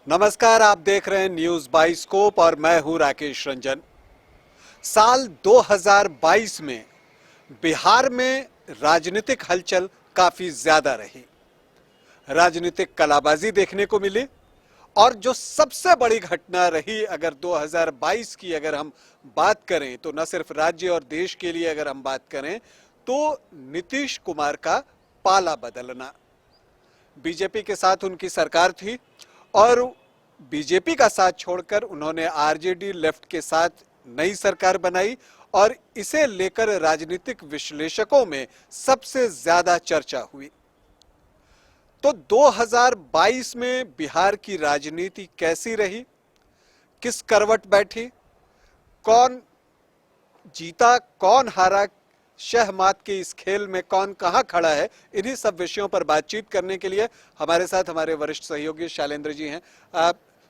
नमस्कार, आप देख रहे हैं न्यूज बाइस्कोप और मैं हूं राकेश रंजन। साल 2022 में बिहार में राजनीतिक हलचल काफी ज्यादा रही। राजनीतिक कलाबाजी देखने को मिली और जो सबसे बड़ी घटना रही, अगर 2022 की अगर हम बात करें तो न सिर्फ राज्य और देश के लिए अगर हम बात करें तो नीतीश कुमार का पाला बदलना। बीजेपी के साथ उनकी सरकार थी और बीजेपी का साथ छोड़कर उन्होंने आरजेडी लेफ्ट के साथ नई सरकार बनाई और इसे लेकर राजनीतिक विश्लेषकों में सबसे ज्यादा चर्चा हुई। तो 2022 में बिहार की राजनीति कैसी रही, किस करवट बैठी, कौन जीता कौन हारा, शहमात के इस खेल में कौन कहां खड़ा है, इन्हीं सब विषयों पर बातचीत करने के लिए हमारे साथ हमारे वरिष्ठ सहयोगी शैलेंद्र जी हैं।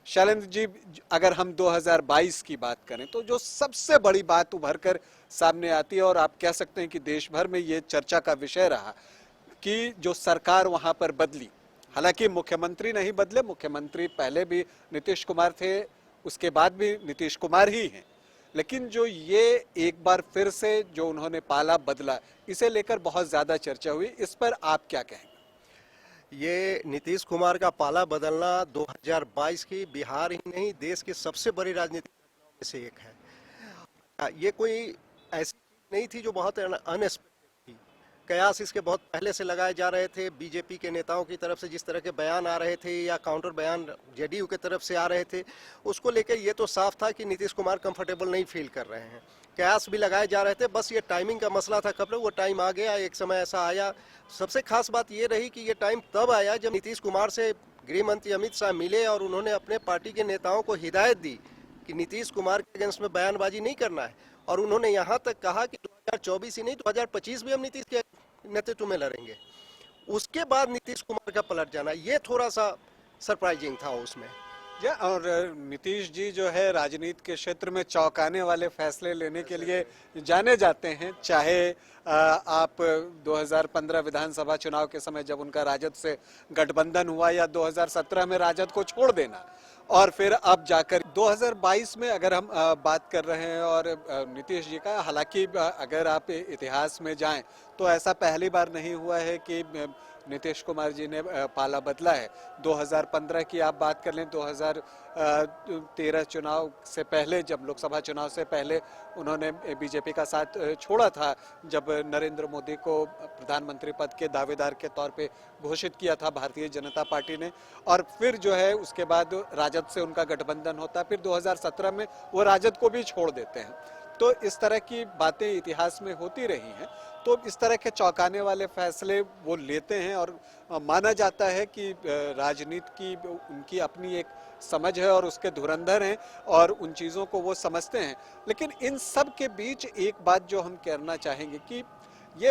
शैलेंद्र जी, अगर हम 2022 की बात करें तो जो सबसे बड़ी बात उभर कर सामने आती है और आप कह सकते हैं कि देश भर में ये चर्चा का विषय रहा कि जो सरकार वहां पर बदली, हालांकि मुख्यमंत्री नहीं बदले, मुख्यमंत्री पहले भी नीतीश कुमार थे, उसके बाद भी नीतीश कुमार ही हैं, लेकिन जो ये एक बार फिर से जो उन्होंने पाला बदला, इसे लेकर बहुत ज्यादा चर्चा हुई। इस पर आप क्या कहेंगे? ये नीतीश कुमार का पाला बदलना 2022 की बिहार ही नहीं देश की सबसे बड़ी राजनीतिक घटनाओं में से एक है। ये कोई ऐसी चीज नहीं थी जो बहुत अनएक्सपेक्टेड थी। कयास इसके बहुत पहले से लगाए जा रहे थे। बीजेपी के नेताओं की तरफ से जिस तरह के बयान आ रहे थे या काउंटर बयान जेडीयू की तरफ से आ रहे थे, उसको लेकर ये तो साफ था कि नीतीश कुमार कंफर्टेबल नहीं फील कर रहे हैं। कयास भी लगाए जा रहे थे, बस ये टाइमिंग का मसला था। कब वो टाइम आ गया, एक समय ऐसा आया। सबसे खास बात ये रही कि ये टाइम तब आया जब नीतीश कुमार से गृह मंत्री अमित शाह मिले और उन्होंने अपने पार्टी के नेताओं को हिदायत दी कि नीतीश कुमार के अगेंस्ट में बयानबाजी नहीं करना है। और उन्होंने यहाँ तक कहा कि 2024 ही नहीं 2025 भी हम नीतीश के नेतृत्व में लड़ेंगे। उसके बाद नीतीश कुमार का पलट जाना, ये थोड़ा सा सरप्राइजिंग था उसमें। और नीतीश जी जो है राजनीति के क्षेत्र में चौंकाने वाले फैसले लेने के लिए जाने जाते हैं। चाहे आप 2015 विधानसभा चुनाव के समय जब उनका राजद से गठबंधन हुआ, या 2017 में राजद को छोड़ देना, और फिर अब जाकर 2022 में अगर हम बात कर रहे हैं और नीतीश जी का, हालांकि अगर आप इतिहास में जाएं तो ऐसा पहली बार नहीं हुआ है कि नीतीश कुमार जी ने पाला बदला है। 2015 की आप बात कर लें, 2013 चुनाव से पहले, जब लोकसभा चुनाव से पहले उन्होंने बीजेपी का साथ छोड़ा था, जब नरेंद्र मोदी को प्रधानमंत्री पद के दावेदार के तौर पे घोषित किया था भारतीय जनता पार्टी ने, और फिर जो है उसके बाद राजद से उनका गठबंधन होता, फिर 2017 में वो राजद को भी छोड़ देते हैं। तो इस तरह की बातें इतिहास में होती रही हैं। तो इस तरह के चौंकाने वाले फैसले वो लेते हैं और माना जाता है कि राजनीति की उनकी अपनी एक समझ है और उसके धुरंधर हैं और उन चीज़ों को वो समझते हैं। लेकिन इन सब के बीच एक बात जो हम कहना चाहेंगे कि ये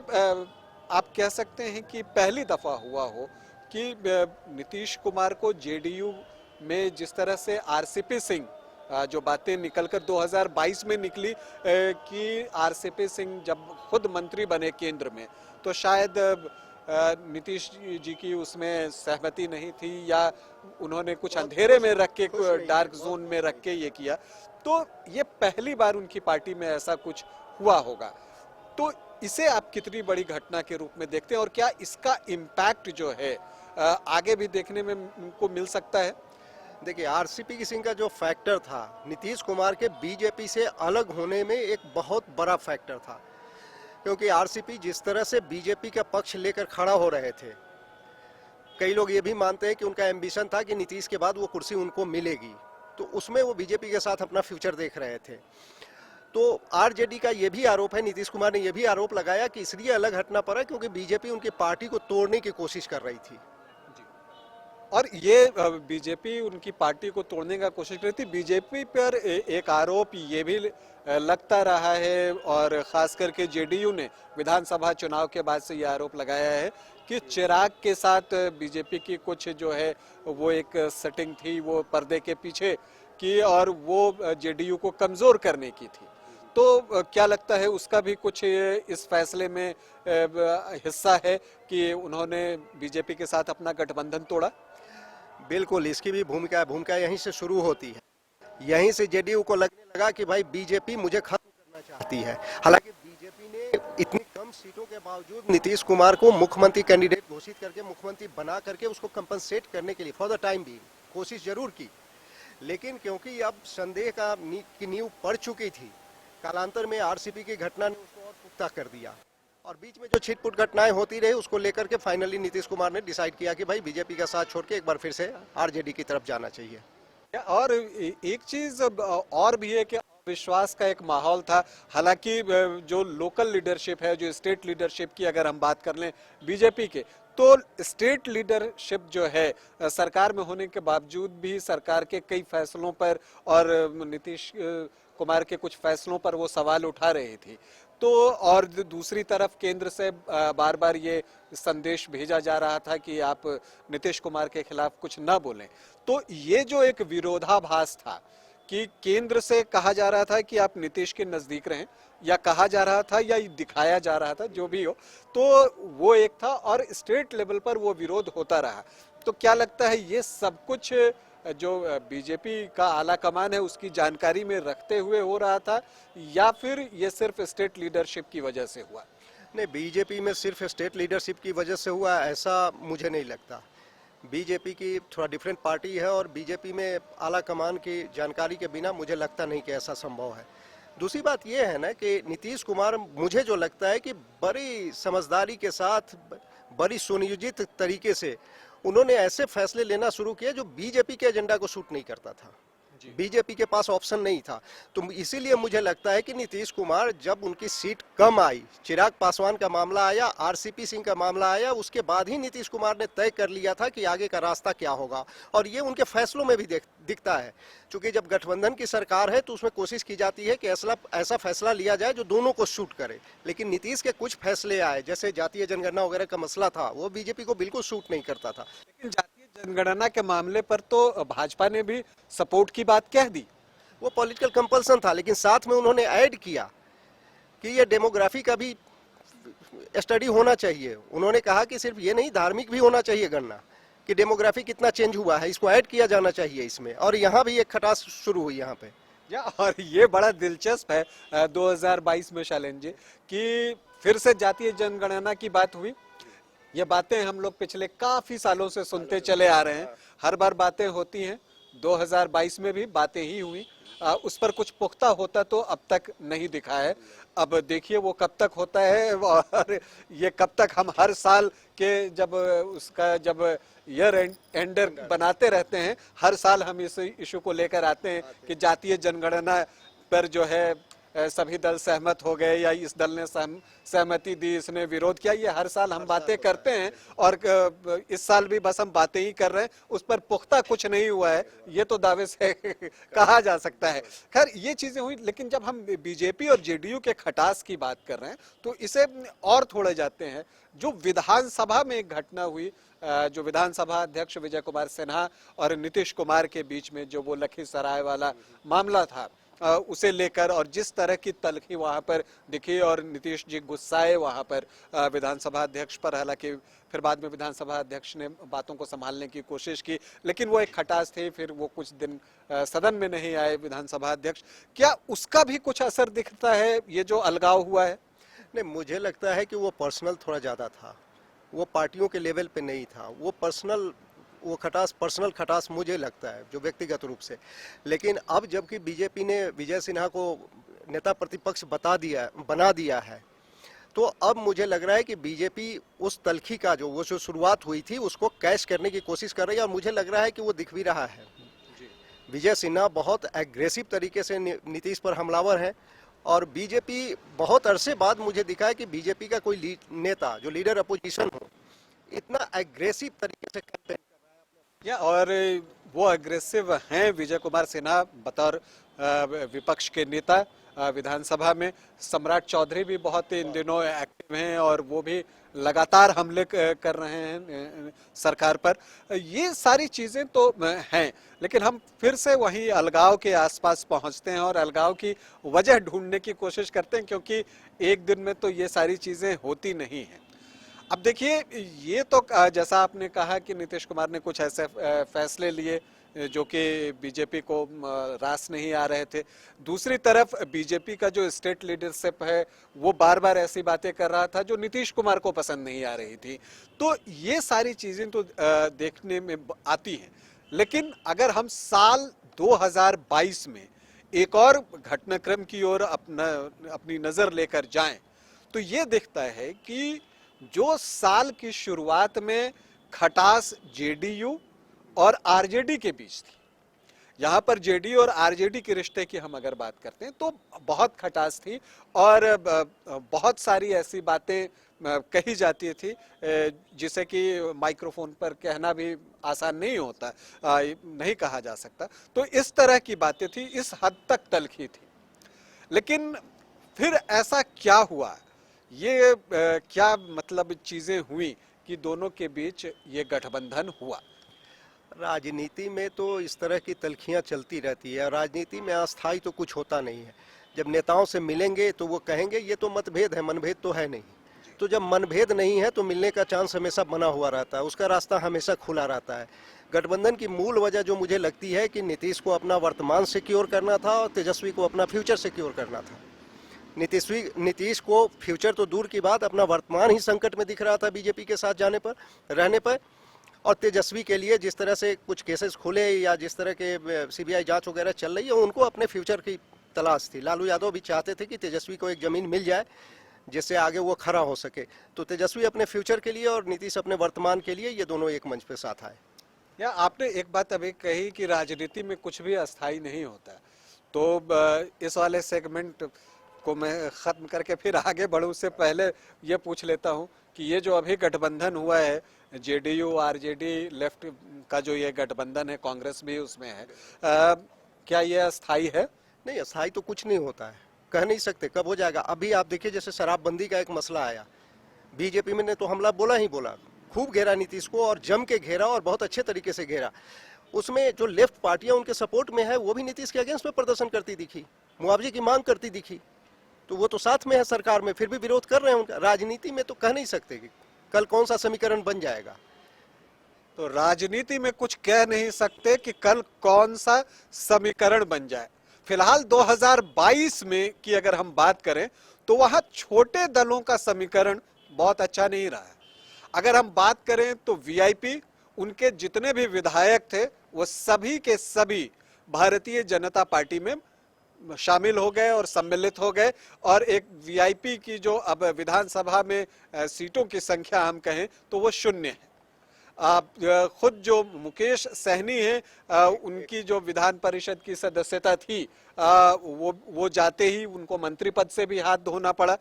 आप कह सकते हैं कि पहली दफ़ा हुआ हो कि नीतीश कुमार को जेडीयू में जिस तरह से आरसीपी सिंह, जो बातें निकलकर 2022 में निकली कि आरसीपी सिंह जब खुद मंत्री बने केंद्र में, तो शायद नीतीश जी की उसमें सहमति नहीं थी, या उन्होंने कुछ अंधेरे में रख के, डार्क जोन में रख के ये किया। तो ये पहली बार उनकी पार्टी में ऐसा कुछ हुआ होगा। तो इसे आप कितनी बड़ी घटना के रूप में देखते हैं और क्या इसका इम्पैक्ट जो है आगे भी देखने में को मिल सकता है? देखिए, आरसीपी सिंह का जो फैक्टर था नीतीश कुमार के बीजेपी से अलग होने में एक बहुत बड़ा फैक्टर था। क्योंकि आरसीपी जिस तरह से बीजेपी का पक्ष लेकर खड़ा हो रहे थे, कई लोग ये भी मानते हैं कि उनका एम्बिशन था कि नीतीश के बाद वो कुर्सी उनको मिलेगी, तो उसमें वो बीजेपी के साथ अपना फ्यूचर देख रहे थे। तो आरजेडी का ये भी आरोप है, नीतीश कुमार ने यह भी आरोप लगाया कि इसलिए अलग हटना पड़ा क्योंकि बीजेपी उनकी पार्टी को तोड़ने की कोशिश कर रही थी। और ये बीजेपी उनकी पार्टी को तोड़ने का कोशिश कर रही थी। बीजेपी पर एक आरोप ये भी लगता रहा है, और खास करके जेडीयू ने विधानसभा चुनाव के बाद से ये आरोप लगाया है कि चिराग के साथ बीजेपी की कुछ जो है वो एक सेटिंग थी, वो पर्दे के पीछे की, और वो जेडीयू को कमजोर करने की थी। तो क्या लगता है उसका भी कुछ इस फैसले में हिस्सा है कि उन्होंने बीजेपी के साथ अपना गठबंधन तोड़ा? बिल्कुल, इसकी भी भूमिका यहीं से शुरू होती है। यहीं से जेडीयू को लगने लगा कि भाई बीजेपी मुझे खत्म करना चाहती है। हालांकि बीजेपी ने इतनी कम सीटों के बावजूद नीतीश कुमार को मुख्यमंत्री कैंडिडेट घोषित करके, मुख्यमंत्री बना करके उसको कंपनसेट करने के लिए फॉर द टाइम भी कोशिश जरूर की। लेकिन क्योंकि अब संदेह की नींव पड़ चुकी थी, कालांतर में आरसीपी की घटना ने उसको और पुख्ता कर दिया। और बीच में जो छिटपुट घटनाएं होती रही, उसको लेकर के फाइनली नीतीश कुमार ने डिसाइड किया कि भाई बीजेपी का साथ छोड़ के एक बार फिर से आरजेडी की तरफ जाना चाहिए। और एक चीज और भी है कि विश्वास का एक माहौल था। हालांकि जो लोकल लीडरशिप है, जो स्टेट लीडरशिप की अगर हम बात कर लें बीजेपी के, तो स्टेट लीडरशिप जो है सरकार में होने के बावजूद भी सरकार के कई फैसलों पर और नीतीश कुमार के कुछ फैसलों पर वो सवाल उठा रही थी। तो और दूसरी तरफ केंद्र से बार बार ये संदेश भेजा जा रहा था कि आप नीतीश कुमार के खिलाफ कुछ ना बोलें। तो ये जो एक विरोधाभास था कि केंद्र से कहा जा रहा था कि आप नीतीश के नजदीक रहें, या कहा जा रहा था या दिखाया जा रहा था, जो भी हो, तो वो एक था, और स्टेट लेवल पर वो विरोध होता रहा। तो क्या लगता है ये सब कुछ जो बीजेपी का आला कमान है उसकी जानकारी में रखते हुए हो रहा था, या फिर ये सिर्फ स्टेट लीडरशिप की वजह से हुआ? नहीं, बीजेपी में सिर्फ स्टेट लीडरशिप की वजह से हुआ ऐसा मुझे नहीं लगता। बीजेपी की थोड़ा डिफरेंट पार्टी है और बीजेपी में आला कमान की जानकारी के बिना मुझे लगता नहीं कि ऐसा संभव है। दूसरी बात यह है ना कि नीतीश कुमार, मुझे जो लगता है कि बड़ी समझदारी के साथ, बड़ी सुनियोजित तरीके से उन्होंने ऐसे फैसले लेना शुरू किए जो बीजेपी के एजेंडा को सूट नहीं करता था। बीजेपी के पास ऑप्शन नहीं था। तो इसीलिए मुझे लगता है कि नीतीश कुमार, जब उनकी सीट कम आई, चिराग पासवान का मामला आया, आरसीपी सिंह का मामला आया, उसके बाद ही नीतीश कुमार ने तय कर लिया था कि आगे का रास्ता क्या होगा। और ये उनके फैसलों में भी दिखता है। क्योंकि जब गठबंधन की सरकार है तो उसमें कोशिश की जाती है कि ऐसा फैसला लिया जाए जो दोनों को सूट करे। लेकिन नीतीश के कुछ फैसले आए, जैसे जातीय जनगणना वगैरह का मसला था, वो बीजेपी को बिल्कुल सूट नहीं करता था। लेकिन जातीय जनगणना के मामले पर तो भाजपा ने भी सपोर्ट की बात कह दी। वो पॉलिटिकल कंपल्सन था, लेकिन साथ में उन्होंने ऐड किया कि ये डेमोग्राफी का भी स्टडी होना चाहिए। उन्होंने कहा कि सिर्फ ये नहीं, धार्मिक भी होना चाहिए गणना, कि डेमोग्राफी कितना चेंज हुआ है, इसको ऐड किया जाना चाहिए इसमें। और यहाँ भी एक खटास शुरू हुई यहाँ पे। और ये बड़ा दिलचस्प है 2022 में शैलेंद्र जी, कि फिर से जातीय जनगणना की बात हुई। ये बातें हम लोग पिछले काफी सालों से सुनते चले आ रहे हैं, हर बार बातें होती हैं। 2022 में भी बातें ही हुई, उस पर कुछ पुख्ता होता तो अब तक नहीं दिखा है। अब देखिए वो कब तक होता है, और ये कब तक हम हर साल के जब ईयर एंडर बनाते रहते हैं, हर साल हम इस इशू को लेकर आते हैं कि जातीय जनगणना पर जो है सभी दल सहमत हो गए, या इस दल ने सहमति दी, इसने विरोध किया। ये हर साल हम बातें करते हैं, और इस साल भी बस हम बातें ही कर रहे हैं, उस पर पुख्ता कुछ नहीं हुआ है, ये तो दावे से कहा जा सकता है। खैर ये चीजें हुई, लेकिन जब हम बीजेपी और जेडीयू के खटास की बात कर रहे हैं तो इसे और थोड़े जाते हैं। जो विधानसभा में एक घटना हुई, जो विधानसभा अध्यक्ष विजय कुमार सिन्हा और नीतीश कुमार के बीच में जो वो लखीसराय वाला मामला था, उसे लेकर, और जिस तरह की तलखी वहां पर दिखी, और नीतीश जी गुस्साए वहां पर विधानसभा अध्यक्ष पर। हालांकि फिर बाद में विधानसभा अध्यक्ष ने बातों को संभालने की कोशिश की, लेकिन वो एक खटास थी, फिर वो कुछ दिन सदन में नहीं आए विधानसभा अध्यक्ष। क्या उसका भी कुछ असर दिखता है, ये जो अलगाव हुआ है? नहीं, मुझे लगता है कि वो पर्सनल थोड़ा ज़्यादा था, वो पार्टियों के लेवल पे नहीं था। वो पर्सनल खटास मुझे लगता है, जो व्यक्तिगत रूप से। लेकिन अब जबकि बीजेपी ने विजय सिन्हा को नेता प्रतिपक्ष बना दिया है, तो अब मुझे लग रहा है कि बीजेपी उस तलखी का जो शुरुआत हुई थी उसको कैश करने की कोशिश कर रही है, और मुझे लग रहा है कि वो दिख भी रहा है। विजय सिन्हा बहुत एग्रेसिव तरीके से नीतीश पर हमलावर है, और बीजेपी बहुत अरसे बाद मुझे दिखा है कि बीजेपी का कोई नेता जो लीडर अपोजिशन हो, इतना एग्रेसिव तरीके से कैंपेन कर रहा है अपने। और वो अग्रेसिव हैं विजय कुमार सिन्हा बतौर विपक्ष के नेता विधानसभा में। सम्राट चौधरी भी बहुत इन दिनों एक्टिव हैं, और वो भी लगातार हमले कर रहे हैं सरकार पर। ये सारी चीजें तो हैं, लेकिन हम फिर से वहीं अलगाव के आसपास पहुंचते हैं और अलगाव की वजह ढूंढने की कोशिश करते हैं, क्योंकि एक दिन में तो ये सारी चीजें होती नहीं हैं। अब देखिए, ये तो जैसा आपने कहा कि नीतीश कुमार ने कुछ ऐसे फैसले लिए जो कि बीजेपी को रास नहीं आ रहे थे। दूसरी तरफ बीजेपी का जो स्टेट लीडरशिप है वो बार बार ऐसी बातें कर रहा था जो नीतीश कुमार को पसंद नहीं आ रही थी। तो ये सारी चीजें तो देखने में आती हैं। लेकिन अगर हम साल 2022 में एक और घटनाक्रम की ओर अपनी नजर लेकर जाएं तो ये दिखता है कि जो साल की शुरुआत में खटास जेडीयू और आरजेडी के बीच थी, यहाँ पर जेडीयू और आरजेडी के रिश्ते की हम अगर बात करते हैं तो बहुत खटास थी और बहुत सारी ऐसी बातें कही जाती थी जिसे कि माइक्रोफोन पर कहना भी आसान नहीं होता, नहीं कहा जा सकता। तो इस तरह की बातें थी, इस हद तक तलखी थी। लेकिन फिर ऐसा क्या हुआ, ये क्या मतलब चीजें हुई कि दोनों के बीच ये गठबंधन हुआ? राजनीति में तो इस तरह की तलखियां चलती रहती है। राजनीति में अस्थायी तो कुछ होता नहीं है। जब नेताओं से मिलेंगे तो वो कहेंगे ये तो मतभेद है, मनभेद तो है नहीं। तो जब मनभेद नहीं है तो मिलने का चांस हमेशा बना हुआ रहता है, उसका रास्ता हमेशा खुला रहता है। गठबंधन की मूल वजह जो मुझे लगती है कि नीतीश को अपना वर्तमान सिक्योर करना था और तेजस्वी को अपना फ्यूचर सिक्योर करना था। नीतीश को फ्यूचर तो दूर की बात, अपना वर्तमान ही संकट में दिख रहा था बीजेपी के साथ जाने पर, रहने पर। और तेजस्वी के लिए जिस तरह से कुछ केसेस खुले या जिस तरह के सीबीआई जांच वगैरह चल रही है, उनको अपने फ्यूचर की तलाश थी। लालू यादव भी चाहते थे कि तेजस्वी को एक जमीन मिल जाए जिससे आगे वो खड़ा हो सके। तो तेजस्वी अपने फ्यूचर के लिए और नीतीश अपने वर्तमान के लिए, ये दोनों एक मंच पे साथ आए। या आपने एक बात अभी कही कि राजनीति में कुछ भी अस्थायी नहीं होता। तो इस वाले सेगमेंट को मैं खत्म करके फिर आगे बढ़ूं उससे पहले ये पूछ लेता हूं कि ये जो अभी गठबंधन हुआ है, जेडीयू आरजेडी लेफ्ट का जो ये गठबंधन है, कांग्रेस भी उसमें है, क्या ये अस्थायी है? नहीं, अस्थायी तो कुछ नहीं होता है, कह नहीं सकते कब हो जाएगा। अभी आप देखिए, जैसे शराबबंदी का एक मसला आया, बीजेपी में ने तो हमला बोला ही बोला, खूब घेरा नीतीश को और जम के घेरा और बहुत अच्छे तरीके से घेरा। उसमें जो लेफ्ट पार्टियां उनके सपोर्ट में है वो भी नीतीश के अगेंस्ट में प्रदर्शन करती दिखी, मुआवजे की मांग करती दिखी। तो वो तो साथ में है सरकार में, फिर भी विरोध कर रहे हैं उनका। राजनीति में तो कह नहीं सकते कि कल कौन सा समीकरण बन जाएगा। तो राजनीति में कुछ कह नहीं सकते कि कल कौन सा समीकरण बन जाए। फिलहाल 2022 में की अगर हम बात करें तो वहां छोटे दलों का समीकरण बहुत अच्छा नहीं रहा है। अगर हम बात करें तो वीआईपी, उनके जितने भी विधायक थे वो सभी के सभी भारतीय जनता पार्टी में शामिल हो गए और सम्मिलित हो गए। और एक वीआईपी की जो अब विधानसभा में सीटों की संख्या हम कहें तो वो 0 है। खुद जो मुकेश सहनी है, उनकी जो विधान परिषद की सदस्यता थी, वो जाते ही उनको मंत्री पद से भी हाथ धोना पड़ा।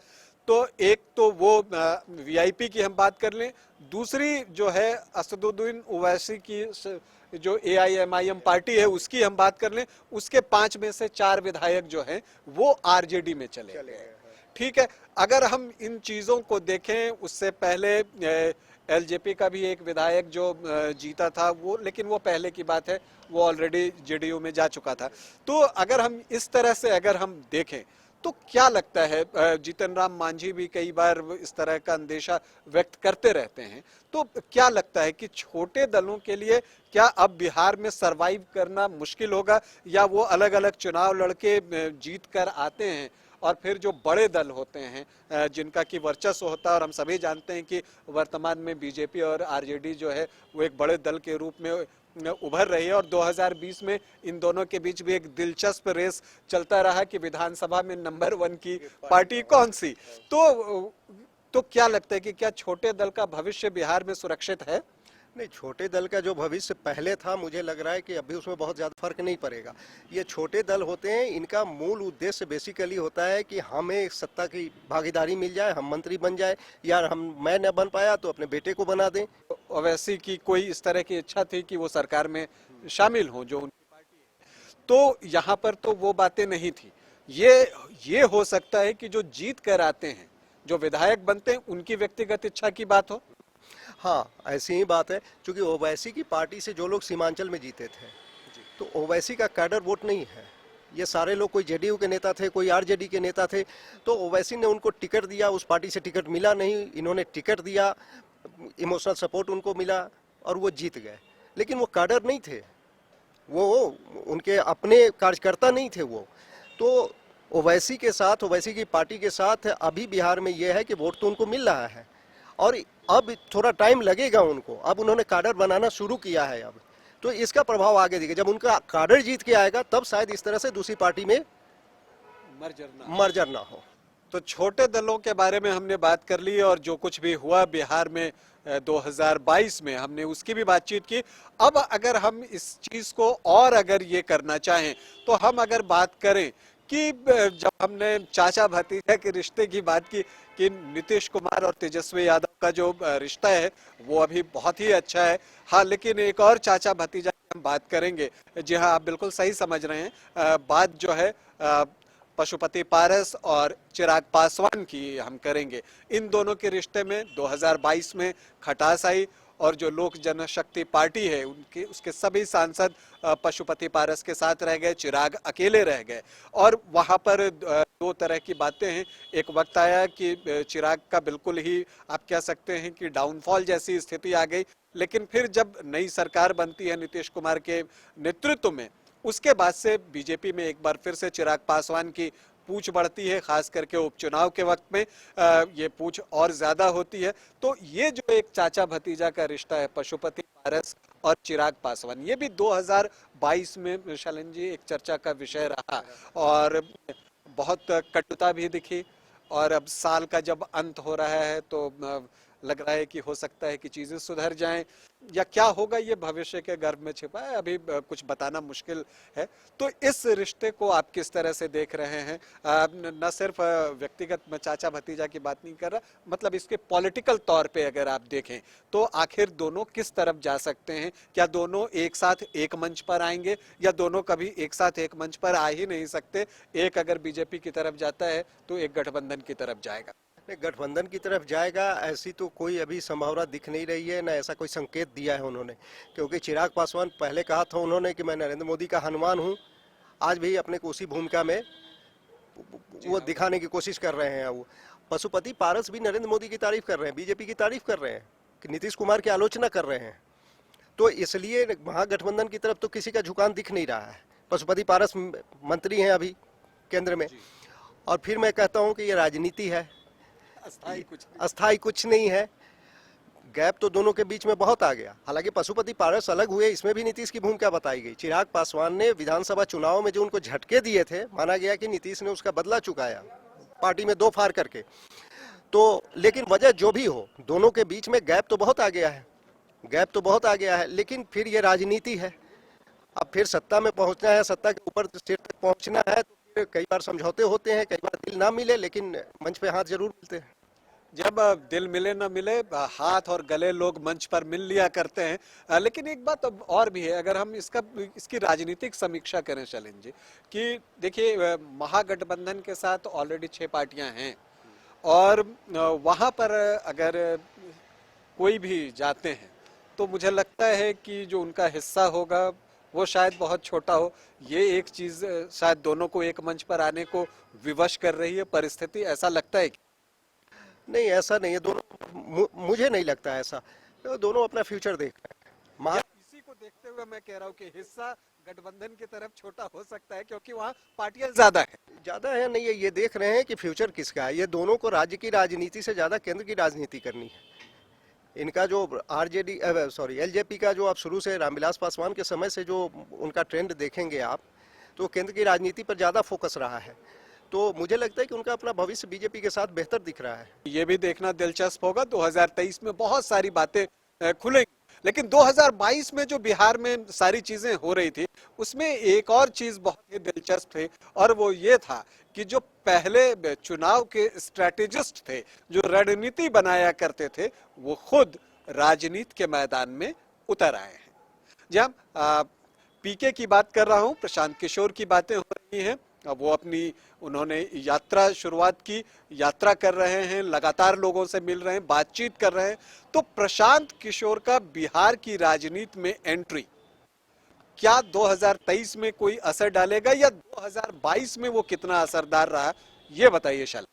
तो एक तो वो वीआईपी की हम बात कर लें, दूसरी जो है असदुद्दीन ओवैसी की जो एआईएमआईएम पार्टी है उसकी हम बात कर लें, उसके 5 में से 4 विधायक जो हैं वो आरजेडी में चले गए। ठीक है, अगर हम इन चीजों को देखें, उससे पहले एलजेपी का भी एक विधायक जो जीता था वो, लेकिन वो पहले की बात है, वो ऑलरेडी जेडीयू में जा चुका था। तो अगर हम इस तरह से अगर हम देखें तो क्या लगता है, जीतन राम मांझी भी कई बार इस तरह का अंदेशा व्यक्त करते रहते हैं, तो क्या लगता है कि छोटे दलों के लिए क्या अब बिहार में सरवाइव करना मुश्किल होगा, या वो अलग अलग चुनाव लड़के जीत कर आते हैं और फिर जो बड़े दल होते हैं जिनका की वर्चस्व होता है, और हम सभी जानते हैं कि वर्तमान में बीजेपी और आरजेडी जो है वो एक बड़े दल के रूप में उभर रही है, और 2020 में इन दोनों के बीच भी एक दिलचस्प रेस चलता रहा कि विधानसभा में नंबर 1 की पार्टी कौन सी। तो क्या लगता है कि क्या छोटे दल का भविष्य बिहार में सुरक्षित है? नहीं, छोटे दल का जो भविष्य पहले था, मुझे लग रहा है कि अभी उसमें बहुत ज़्यादा फर्क नहीं पड़ेगा। ये छोटे दल होते हैं, इनका मूल उद्देश्य बेसिकली होता है कि हमें सत्ता की भागीदारी मिल जाए, हम मंत्री बन जाए, या मैं न बन पाया तो अपने बेटे को बना दें। ओवैसी की कोई इस तरह की इच्छा थी कि वो सरकार में शामिल हो जो उनकी पार्टी है, तो यहाँ पर तो वो बातें नहीं थी। ये हो सकता है कि जो जीत कर आते हैं, जो विधायक बनते हैं, उनकी व्यक्तिगत इच्छा की बात हो। हाँ, ऐसी ही बात है, क्योंकि ओवैसी की पार्टी से जो लोग सीमांचल में जीते थे, तो ओवैसी का कैडर वोट नहीं है। ये सारे लोग कोई जेडीयू के नेता थे, कोई आरजेडी के नेता थे। तो ओवैसी ने उनको टिकट दिया, उस पार्टी से टिकट मिला नहीं, इन्होंने टिकट दिया, इमोशनल सपोर्ट उनको मिला और वो जीत गए। लेकिन वो कैडर नहीं थे, वो उनके अपने कार्यकर्ता नहीं थे वो। तो ओवैसी के साथ, ओवैसी की पार्टी के साथ अभी बिहार में ये है कि वोट तो उनको मिल रहा है और अब थोड़ा टाइम लगेगा उनको। अब उन्होंने कैडर बनाना शुरू किया है अब, तो इसका प्रभाव आगे दिखेगा। जब उनका कैडर जीत के आएगा तब शायद इस तरह से दूसरी पार्टी में मर्जर ना हो। तो छोटे दलों के बारे में हमने बात कर ली और जो कुछ भी हुआ बिहार में 2022 में हमने उसकी भी बातचीत की। अब अगर हम इस चीज को और अगर ये करना चाहें तो हम अगर बात करें कि जब हमने चाचा भतीजा के रिश्ते की बात की कि नीतीश कुमार और तेजस्वी यादव का जो रिश्ता है वो अभी बहुत ही अच्छा है। हाँ, लेकिन एक और चाचा भतीजा की हम बात करेंगे। जी हाँ, आप बिल्कुल सही समझ रहे हैं। बात जो है पशुपति पारस और चिराग पासवान की हम करेंगे। इन दोनों के रिश्ते में 2022 में खटास आई और जो लोक जनशक्ति पार्टी है उनके उसके सभी सांसद पशुपति पारस के साथ रह गए, चिराग अकेले रह गए। और वहां पर दो तरह की बातें हैं। एक वक्त आया कि चिराग का बिल्कुल ही आप कह सकते हैं कि डाउनफॉल जैसी स्थिति आ गई, लेकिन फिर जब नई सरकार बनती है नीतीश कुमार के नेतृत्व में, उसके बाद से बीजेपी में एक बार फिर से चिराग पासवान की पूछ बढ़ती है, खास करके उपचुनाव के वक्त में ये पूछ और ज्यादा होती है। तो ये जो एक चाचा भतीजा का रिश्ता है पशुपति पारस और चिराग पासवान, ये भी 2022 में शैलेंद्र जी एक चर्चा का विषय रहा और बहुत कटुता भी दिखी। और अब साल का जब अंत हो रहा है तो लग रहा है कि हो सकता है कि चीजें सुधर जाएं या क्या होगा ये भविष्य के गर्भ में छिपा है, अभी कुछ बताना मुश्किल है। तो इस रिश्ते को आप किस तरह से देख रहे हैं? न सिर्फ व्यक्तिगत मैं चाचा भतीजा की बात नहीं कर रहा, मतलब इसके पॉलिटिकल तौर पे अगर आप देखें तो आखिर दोनों किस तरफ जा सकते हैं? क्या दोनों एक साथ एक मंच पर आएंगे या दोनों कभी एक साथ एक मंच पर आ ही नहीं सकते? एक अगर बीजेपी की तरफ जाता है तो एक गठबंधन की तरफ जाएगा। गठबंधन की तरफ जाएगा ऐसी तो कोई अभी संभावना दिख नहीं रही है, ना ऐसा कोई संकेत दिया है उन्होंने। क्योंकि चिराग पासवान पहले कहा था उन्होंने कि मैं नरेंद्र मोदी का हनुमान हूं, आज भी अपने को उसी भूमिका में वो दिखाने की कोशिश कर रहे हैं। वो पशुपति पारस भी नरेंद्र मोदी की तारीफ कर रहे हैं, बीजेपी की तारीफ कर रहे हैं, कि नीतीश कुमार की आलोचना कर रहे हैं। तो इसलिए महागठबंधन की तरफ तो किसी का झुकान दिख नहीं रहा है। पशुपति पारस मंत्री हैं अभी केंद्र में, और फिर मैं कहता हूं कि ये राजनीति है, अस्थाई कुछ नहीं है। गैप तो दोनों के बीच में बहुत आ गया। हालांकि पशुपति पारस अलग हुए, इसमें भी नीतीश की भूमिका बताई गई। चिराग पासवान ने विधानसभा चुनाव में जो उनको झटके दिए थे, माना गया कि नीतीश ने उसका बदला चुकाया पार्टी में दो फाड़ करके। तो लेकिन वजह जो भी हो, दोनों के बीच में गैप तो बहुत आ गया है, गैप तो बहुत आ गया है। लेकिन फिर ये राजनीति है, अब फिर सत्ता में पहुंचना है, सत्ता के ऊपर सिर तक पहुंचना है, तो फिर कई बार समझौते होते हैं, कई बार दिल ना मिले, लेकिन मंच पे हाथ जरूर मिलते हैं। जब दिल मिले ना मिले, हाथ और गले लोग मंच पर मिल लिया करते हैं। लेकिन एक बात अब और भी है, अगर हम इसकी राजनीतिक समीक्षा करें शैलेंद्र जी, कि देखिए महागठबंधन के साथ ऑलरेडी 6 पार्टियां हैं और वहां पर अगर कोई भी जाते हैं तो मुझे लगता है कि जो उनका हिस्सा होगा वो शायद बहुत छोटा हो। ये एक चीज शायद दोनों को एक मंच पर आने को विवश कर रही है परिस्थिति, ऐसा लगता है कि नहीं, ऐसा नहीं है। दोनों, मुझे नहीं लगता ऐसा। तो दोनों अपना फ्यूचर देख रहे हैं। इसी को देखते हुए मैं कह रहा हूँ कि हिस्सा गठबंधन की तरफ छोटा हो सकता है क्योंकि वहाँ पार्टियां ज्यादा है। ज्यादा है नहीं है, ये देख रहे हैं कि फ्यूचर किसका है। ये दोनों को राज्य की राजनीति से ज्यादा केंद्र की राजनीति करनी है। इनका जो आरजेडी सॉरी एलजेपी का जो आप शुरू से रामविलास पासवान के समय से जो उनका ट्रेंड देखेंगे आप, तो केंद्र की राजनीति पर ज्यादा फोकस रहा है। तो मुझे लगता है कि उनका अपना भविष्य बीजेपी के साथ बेहतर दिख रहा है। ये भी देखना दिलचस्प होगा, 2023 में बहुत सारी बातें खुलेंगी, लेकिन 2022 में जो बिहार में सारी चीजें हो रही थी उसमें एक और चीज बहुत ही दिलचस्प थी और वो ये था कि जो पहले चुनाव के स्ट्रेटेजिस्ट थे, जो रणनीति बनाया करते थे, वो खुद राजनीति के मैदान में उतर आए हैं। जब पीके की बात कर रहा हूं, प्रशांत किशोर की बातें हो रही हैं। अब वो उन्होंने यात्रा शुरुआत की, यात्रा कर रहे हैं, लगातार लोगों से मिल रहे हैं, बातचीत कर रहे हैं। तो प्रशांत किशोर का बिहार की राजनीति में एंट्री क्या 2023 में कोई असर डालेगा या 2022 में वो कितना असरदार रहा, ये बताइए शैल।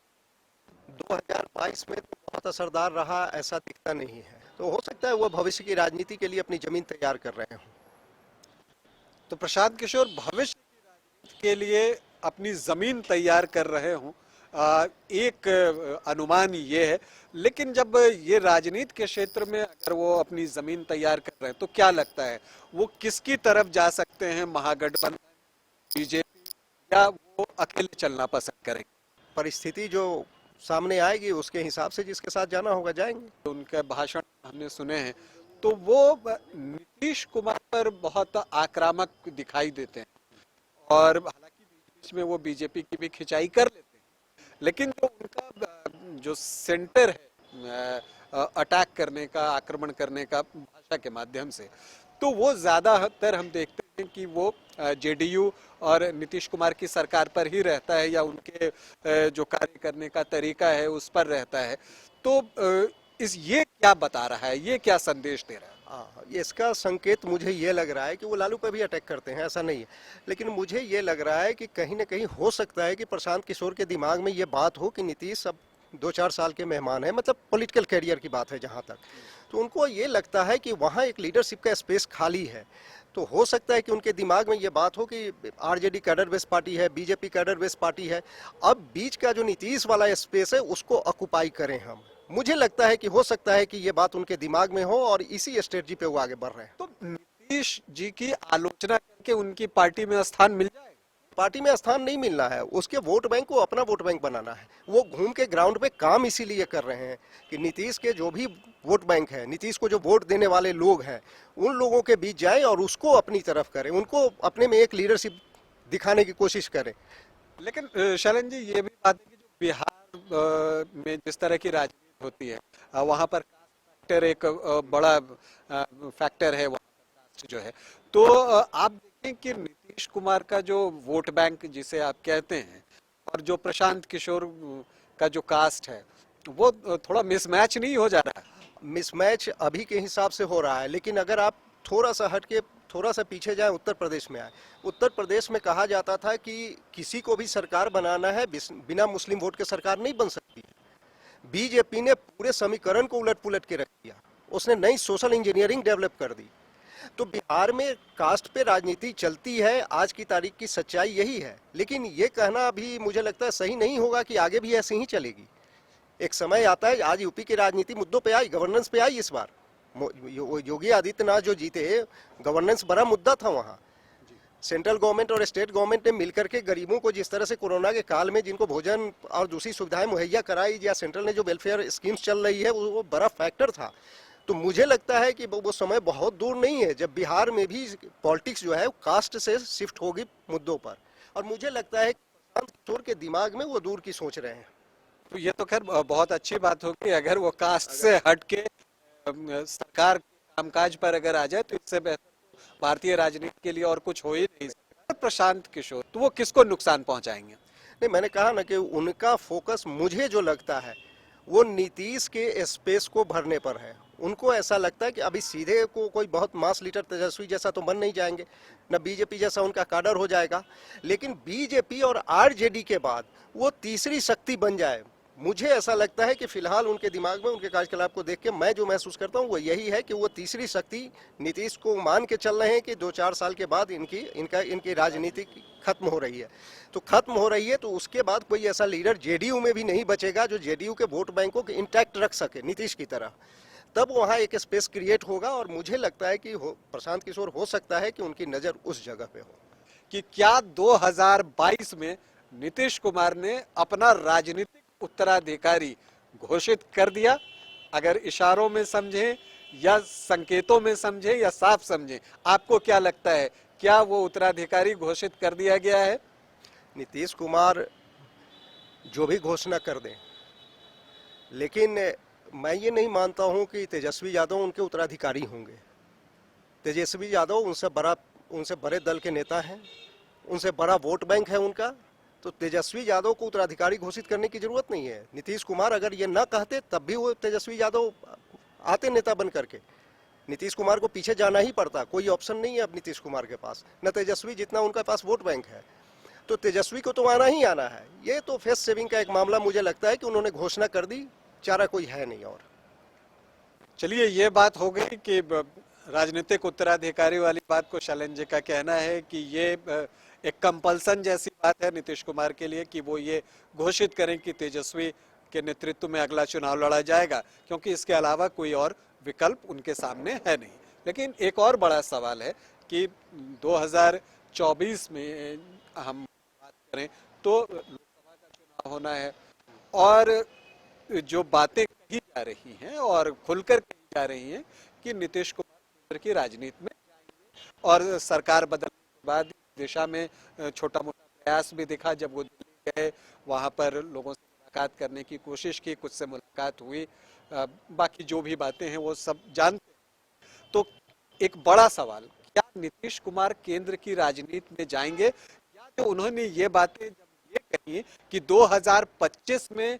2022 में तो बहुत असरदार रहा ऐसा दिखता नहीं है, तो हो सकता है वो भविष्य की राजनीति के लिए अपनी जमीन तैयार कर रहे हो। तो प्रशांत किशोर भविष्य के लिए अपनी जमीन तैयार कर रहे हों, एक अनुमान ये है। लेकिन जब ये राजनीति के क्षेत्र में अगर वो अपनी जमीन तैयार कर रहे हैं तो क्या लगता है वो किसकी तरफ जा सकते हैं, महागठबंधन, बीजेपी, या वो अकेले चलना पसंद करेंगे? परिस्थिति जो सामने आएगी उसके हिसाब से जिसके साथ जाना होगा जाएंगे। तो उनके भाषण हमने सुने हैं तो वो नीतीश कुमार पर बहुत आक्रामक दिखाई देते हैं, और हालांकि बीच बीच में वो बीजेपी की भी खिंचाई कर लेते हैं, लेकिन जो उनका जो सेंटर है अटैक करने का, आक्रमण करने का भाषा के माध्यम से, तो वो ज्यादातर हम देखते हैं कि वो जेडीयू और नीतीश कुमार की सरकार पर ही रहता है, या उनके जो कार्य करने का तरीका है उस पर रहता है। तो ये क्या बता रहा है, ये क्या संदेश दे रहा है? इसका संकेत मुझे ये लग रहा है कि वो लालू पे भी अटैक करते हैं, ऐसा नहीं है, लेकिन मुझे ये लग रहा है कि कहीं ना कहीं हो सकता है कि प्रशांत किशोर के दिमाग में ये बात हो कि नीतीश अब 2-4 साल के मेहमान है, मतलब पॉलिटिकल कैरियर की बात है जहाँ तक, तो उनको ये लगता है कि वहाँ एक लीडरशिप का स्पेस खाली है। तो हो सकता है कि उनके दिमाग में ये बात हो कि आरजेडी कैडर बेस्ड पार्टी है, बीजेपी कैडर बेस्ड पार्टी है, अब बीच का जो नीतीश वाला स्पेस है उसको ऑक्युपाई करें हम। मुझे लगता है कि हो सकता है कि ये बात उनके दिमाग में हो और इसी स्ट्रेटजी पे वो आगे बढ़ रहे हैं। तो नीतीश जी की आलोचना करके उनकी पार्टी में स्थान मिल जाएगा? पार्टी में स्थान नहीं मिलना है, उसके वोट बैंक को अपना वोट बैंक बनाना है। वो घूम के ग्राउंड पे काम इसीलिए कर रहे हैं कि नीतीश के जो भी वोट बैंक है, नीतीश को जो वोट देने वाले लोग हैं, उन लोगों के बीच जाए और उसको अपनी तरफ करें, उनको अपने में एक लीडरशिप दिखाने की कोशिश करें। लेकिन शैलन जी, ये भी बात है कि जो बिहार में जिस तरह की राजनीति होती है, वहां पर कास्ट फैक्टर एक बड़ा फैक्टर है, वहां पर कास्ट जो है। तो आप देखें कि नीतीश कुमार का जो वोट बैंक जिसे आप कहते हैं, और जो प्रशांत किशोर का जो कास्ट है, वो थोड़ा मिसमैच नहीं हो जा रहा है? मिसमैच अभी के हिसाब से हो रहा है, लेकिन अगर आप थोड़ा सा हट के थोड़ा सा पीछे जाए, उत्तर प्रदेश में आए, उत्तर प्रदेश में कहा जाता था कि किसी को भी सरकार बनाना है बिना मुस्लिम वोट के सरकार नहीं बन सकती है। बीजेपी ने पूरे समीकरण को उलट पुलट के रख दिया, उसने नई सोशल इंजीनियरिंग डेवलप कर दी। तो बिहार में कास्ट पे राजनीति चलती है, आज की तारीख की सच्चाई यही है, लेकिन ये कहना अभी मुझे लगता है सही नहीं होगा कि आगे भी ऐसे ही चलेगी। एक समय आता है, आज यूपी की राजनीति मुद्दों पे आई, गवर्नेंस पे आई। इस बार योगी आदित्यनाथ जो जीते, गवर्नेंस बड़ा मुद्दा था वहाँ। सेंट्रल गवर्नमेंट और स्टेट गवर्नमेंट ने मिलकर के गरीबों को जिस तरह से कोरोना के काल में जिनको भोजन और दूसरी सुविधाएं मुहैया कराई, या सेंट्रल ने जो वेलफेयर स्कीम्स चल रही है, वो बड़ा फैक्टर था। तो मुझे लगता है कि वो समय बहुत दूर नहीं है जब बिहार में भी पॉलिटिक्स जो है कास्ट से शिफ्ट होगी मुद्दों पर, और मुझे लगता है कि प्रशांत किशोर के दिमाग में वो दूर की सोच रहे हैं। तो ये तो खैर बहुत अच्छी बात होगी अगर वो कास्ट से हट के सरकार के कामकाज पर अगर आ जाए, तो इससे बेहतर तो भारतीय राजनीति के लिए और कुछ हो ही नहीं सकता। प्रशांत किशोर तो वो किसको नुकसान पहुंचाएंगे? नहीं, मैंने कहा ना कि उनका फोकस मुझे जो लगता है वो नीतीश के स्पेस को भरने पर है। उनको ऐसा लगता है कि अभी सीधे को कोई बहुत मास लीडर तेजस्वी जैसा तो बन नहीं जाएंगे, न बीजेपी जैसा उनका काडर हो जाएगा, लेकिन बीजेपी और आरजेडी के बाद वो तीसरी शक्ति बन जाए। मुझे ऐसा लगता है कि फिलहाल उनके दिमाग में, उनके कार्यकलाप को देख के मैं जो महसूस करता हूँ वो यही है कि वो तीसरी शक्ति नीतीश को मान के चल रहे हैं कि 2-4 साल के बाद इनकी राजनीति खत्म हो रही है। तो खत्म हो रही है तो उसके बाद कोई ऐसा लीडर जेडीयू में भी नहीं बचेगा जो जेडीयू के वोट बैंकों को इंटैक्ट रख सके नीतीश की तरह। तब वहाँ एक स्पेस क्रिएट होगा, और मुझे लगता है कि प्रशांत किशोर हो सकता है कि उनकी नज़र उस जगह पे हो। कि क्या 2022 में नीतीश कुमार ने अपना राजनीतिक उत्तराधिकारी घोषित कर दिया? अगर इशारों में समझें या संकेतों में समझें या साफ समझें, आपको क्या लगता है, क्या वो उत्तराधिकारी घोषित कर दिया गया है? नीतीश कुमार जो भी घोषणा कर दें, लेकिन मैं ये नहीं मानता हूं कि तेजस्वी यादव उनके उत्तराधिकारी होंगे। तेजस्वी यादव उनसे बड़े दल के नेता हैं, उनसे बड़ा वोट बैंक है उनका, तो तेजस्वी यादव को उत्तराधिकारी घोषित करने की जरूरत नहीं है। नीतीश कुमार अगर ये ना कहते तब भी वो तेजस्वी यादव आते नेता बन करके। नीतीश कुमार को पीछे जाना ही पड़ता, कोई ऑप्शन नहीं है अब नीतीश कुमार के पास, न तेजस्वी जितना उनके पास वोट बैंक है, तो तेजस्वी को तो आना ही आना है। ये तो फेस सेविंग का एक मामला मुझे लगता है कि उन्होंने घोषणा कर दी, चारा कोई है नहीं। और चलिए, ये बात हो गई कि राजनीतिक उत्तराधिकारी वाली बात को शैलेंद्र जी का कहना है कि ये एक कंपल्सन जैसी बात है नीतीश कुमार के लिए कि वो ये घोषित करें कि तेजस्वी के नेतृत्व में अगला चुनाव लड़ा जाएगा, क्योंकि इसके अलावा कोई और विकल्प उनके सामने है नहीं। लेकिन एक और बड़ा सवाल है कि 2024 में हम बात करें तो लोकसभा का चुनाव होना है, और जो बातें कही जा रही हैं और खुलकर कही जा रही हैं कि नीतीश कुमार केंद्र की राजनीति में जाएंगे, और सरकार बदलने के बाद दिशा में छोटा मोटा प्रयास भी दिखा। जब वो दिल्ली गए, वहां पर लोगों से मुलाकात करने की कोशिश की, कुछ से मुलाकात हुई, बाकी जो भी बातें हैं वो सब जानते हैं। तो एक बड़ा सवाल, क्या नीतीश कुमार केंद्र की राजनीति में जाएंगे, या जो उन्होंने ये बातें जब ये कही कि 2025 में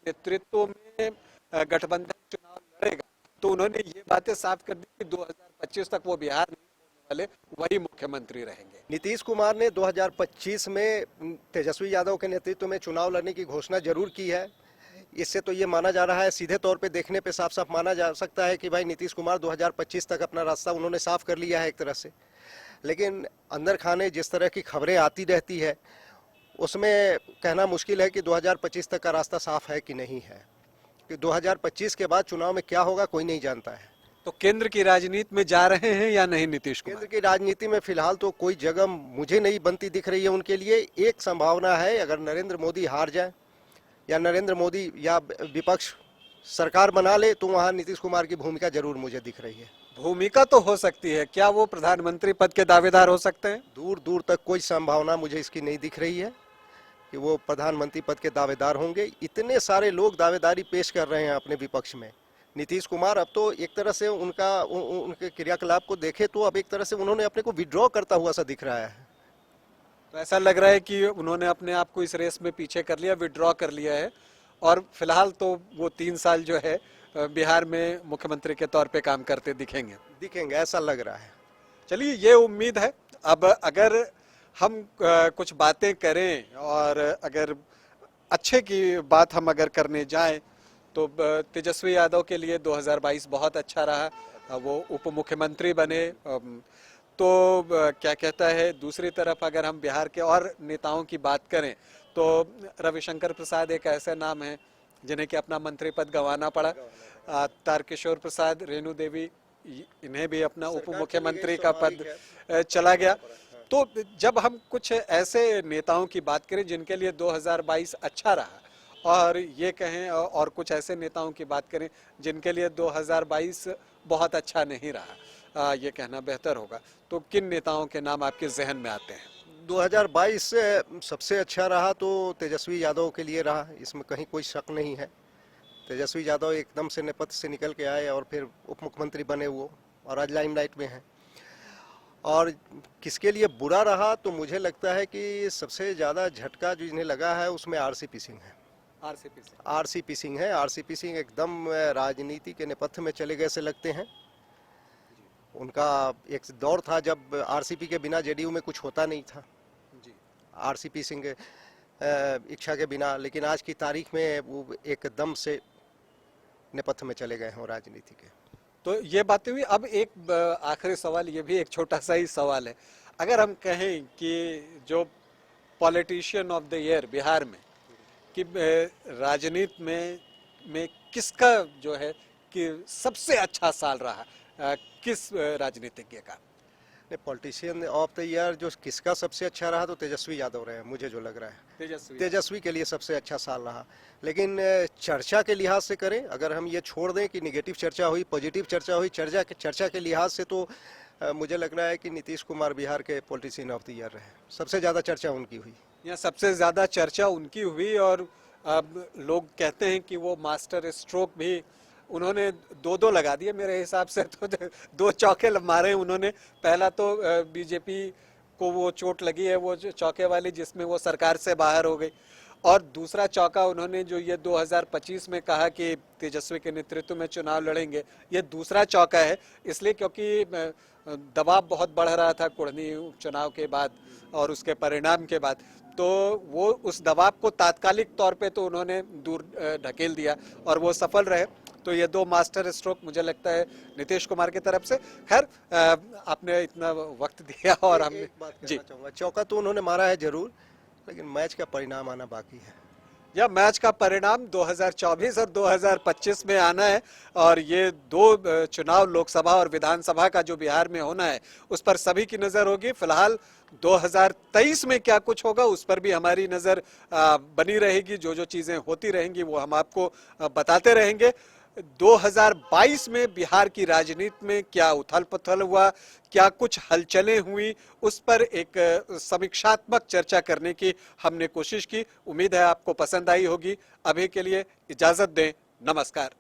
नेतृत्व में गठबंधन चुनाव लड़ेगा, तो उन्होंने ये बातें साफ कर दी कि 2025 तक वो बिहार नहीं छोड़ने वाले, वही मुख्यमंत्री रहेंगे। नीतीश कुमार ने 2025 में तेजस्वी यादव के नेतृत्व में चुनाव लड़ने की घोषणा जरूर की है। इससे तो ये माना जा रहा है, सीधे तौर पे देखने पे साफ साफ माना जा सकता है कि भाई नीतीश कुमार 2025 तक अपना रास्ता उन्होंने साफ कर लिया है एक तरह से। लेकिन अंदर खाने जिस तरह की खबरें आती रहती है, उसमें कहना मुश्किल है कि 2025 तक का रास्ता साफ है कि नहीं है, कि 2025 के बाद चुनाव में क्या होगा कोई नहीं जानता है। तो केंद्र की राजनीति में जा रहे हैं या नहीं नीतीश कुमार? केंद्र की राजनीति में फिलहाल तो कोई जगह मुझे नहीं बनती दिख रही है उनके लिए। एक संभावना है, अगर नरेंद्र मोदी हार जाए या नरेंद्र मोदी या विपक्ष सरकार बना ले, तो वहां नीतीश कुमार की भूमिका जरूर मुझे दिख रही है। भूमिका तो हो सकती है, क्या वो प्रधानमंत्री पद के दावेदार हो सकते हैं? दूर दूर तक कोई संभावना मुझे इसकी नहीं दिख रही है कि वो प्रधानमंत्री पद के दावेदार होंगे। इतने सारे लोग दावेदारी पेश कर रहे हैं अपने विपक्ष में। नीतीश कुमार अब तो एक तरह से उनके क्रियाकलाप को देखे तो अब एक तरह से उन्होंने अपने को विड्रॉ करता हुआ सा दिख रहा है। तो ऐसा लग रहा है कि उन्होंने अपने आप को इस रेस में पीछे कर लिया, विड्रॉ कर लिया है, और फिलहाल तो वो 3 साल जो है बिहार में मुख्यमंत्री के तौर पे काम करते दिखेंगे, ऐसा लग रहा है। चलिए, ये उम्मीद है। अब अगर हम कुछ बातें करें और अगर अच्छे की बात हम अगर करने जाएं, तो तेजस्वी यादव के लिए 2022 बहुत अच्छा रहा, वो उप मुख्यमंत्री बने। तो क्या कहता है, दूसरी तरफ अगर हम बिहार के और नेताओं की बात करें तो रविशंकर प्रसाद एक ऐसे नाम है जिन्हें कि अपना मंत्री पद गंवाना पड़ा। तारकिशोर प्रसाद, रेणु देवी, इन्हें भी अपना उप मुख्यमंत्री का पद चला गया। तो जब हम कुछ ऐसे नेताओं की बात करें जिनके लिए 2022 अच्छा रहा, और ये कहें और कुछ ऐसे नेताओं की बात करें जिनके लिए 2022 बहुत अच्छा नहीं रहा, ये कहना बेहतर होगा, तो किन नेताओं के नाम आपके जहन में आते हैं? 2022 से सबसे अच्छा रहा तो तेजस्वी यादव के लिए रहा, इसमें कहीं कोई शक नहीं है। तेजस्वी यादव एकदम से नेपथ्य से निकल के आए और फिर उप मुख्यमंत्री बने वो, और आज लाइमलाइट में हैं। और किसके लिए बुरा रहा, तो मुझे लगता है कि सबसे ज़्यादा झटका जो इन्हें लगा है उसमें आरसीपी सिंह है। आरसीपी सिंह है। आरसीपी सिंह एकदम राजनीति के नेपथ्य में चले गए से लगते हैं। उनका एक दौर था जब आरसीपी के बिना जेडीयू में कुछ होता नहीं था, आरसीपी सिंह इच्छा के बिना, लेकिन आज की तारीख में वो एकदम से नेपथ्य में चले गए हैं राजनीति के। तो ये बातें हुई। अब एक आखिरी सवाल, ये भी एक छोटा सा ही सवाल है, अगर हम कहें कि जो politician of the year Bihar में कि राजनीति में किसका जो है कि सबसे अच्छा साल रहा, किस राजनीतिज्ञ का? पॉलिटिशियन ऑफ द ईयर जो किसका सबसे अच्छा रहा, तो तेजस्वी यादव रहे, मुझे जो लग रहा है तेजस्वी के लिए सबसे अच्छा साल रहा। लेकिन चर्चा के लिहाज से करें, अगर हम ये छोड़ दें कि निगेटिव चर्चा हुई, पॉजिटिव चर्चा हुई, चर्चा के लिहाज से तो मुझे लग रहा है कि नीतीश कुमार बिहार के पॉलिटिशियन ऑफ द ईयर रहे। सबसे ज़्यादा चर्चा उनकी हुई, यहाँ सबसे ज़्यादा चर्चा उनकी हुई, और अब लोग कहते हैं कि वो मास्टर स्ट्रोक भी उन्होंने 2-2 लगा दिए मेरे हिसाब से, तो 2 चौके मारे उन्होंने। पहला तो बीजेपी को वो चोट लगी है, वो चौके वाली, जिसमें वो सरकार से बाहर हो गई, और दूसरा चौका उन्होंने जो ये 2025 में कहा कि तेजस्वी के नेतृत्व में चुनाव लड़ेंगे, ये दूसरा चौका है, इसलिए क्योंकि दबाव बहुत बढ़ रहा था कुढ़नी उपचुनाव के बाद और उसके परिणाम के बाद, तो वो उस दबाव को तात्कालिक तौर पे तो उन्होंने दूर ढकेल दिया और वो सफल रहे। तो ये दो मास्टर स्ट्रोक मुझे लगता है नीतीश कुमार की तरफ से। खैर, आपने इतना वक्त दिया और हमने एक बात कहना चाहूंगा, चौका तो उन्होंने मारा है जरूर, लेकिन मैच का परिणाम आना बाकी है। यह मैच का परिणाम 2024 और 2025 में आना है और ये दो चुनाव लोकसभा और विधानसभा का जो बिहार में होना है उस पर सभी की नजर होगी। फिलहाल 2023 में क्या कुछ होगा उस पर भी हमारी नजर बनी रहेगी। जो जो चीजें होती रहेंगी वो हम आपको बताते रहेंगे। 2022 में बिहार की राजनीति में क्या उथल पुथल हुआ, क्या कुछ हलचलें हुई, उस पर एक समीक्षात्मक चर्चा करने की हमने कोशिश की। उम्मीद है आपको पसंद आई होगी। अभी के लिए इजाजत दें, नमस्कार।